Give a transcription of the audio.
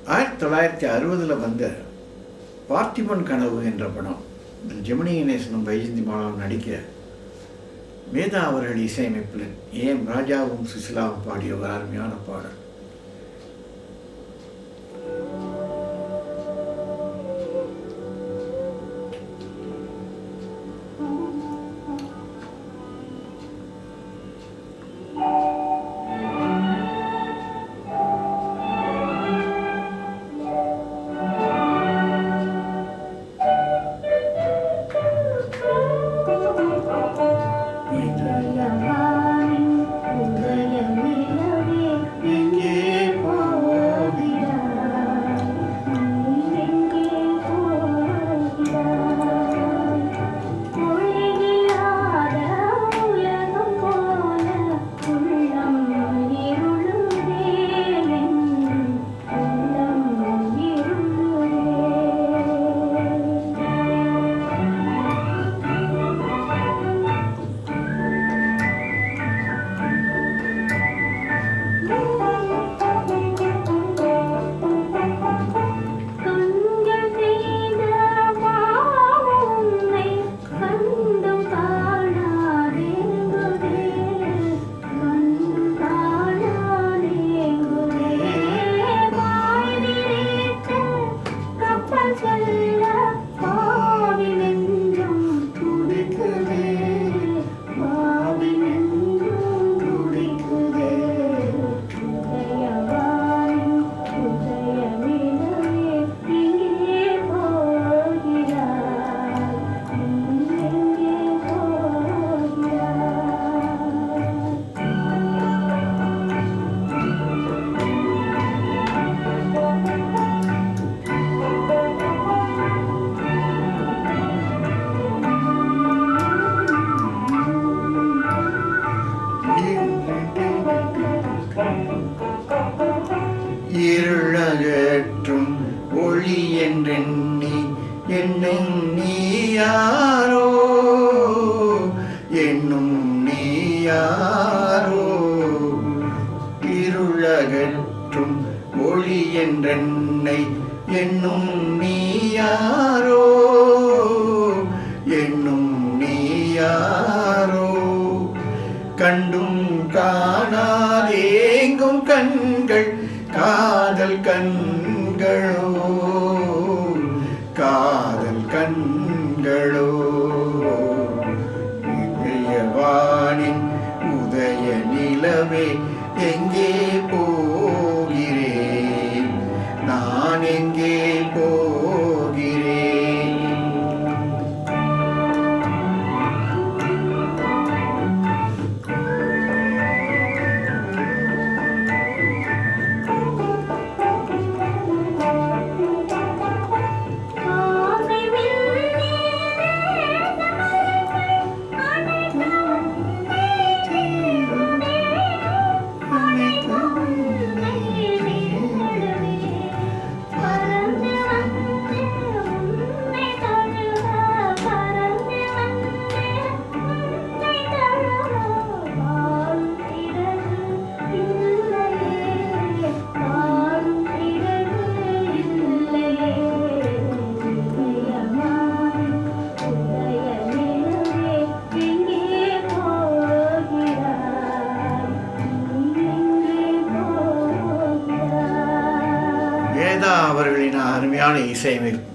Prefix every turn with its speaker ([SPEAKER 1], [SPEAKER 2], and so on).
[SPEAKER 1] 1960 வந்த பார்த்திபன் கனவு என்ற படம், இதில் ஜெமினி கணேசனும் வைஜந்தி மாலாவும் நடிக்க மேதா அவர்கள் இசையமைப்பில் ஏஎம் ராஜாவும் சுசிலாவும் பாடிய ஒரு அருமையான பாடல். இருளகற்றும் ஒளி என்றெண்ணி என்னும் நீ யாரோ, என்னும் நீ யாரோ. இருளகற்றும் ஒளி என்றென்னை என்னும் நீ யாரோ, என்னும் நீ யாரோ. கண்டும் காணாதேங்கும் கண்கள் காதல் கண்களோ, காதல் கண்களோ. இதயவானின் உதய நிலவே எங்கே போகிறேன், நான் எங்கே போகிறேன். மேதா அவர்களின் அருமையான இசையமைப்பு.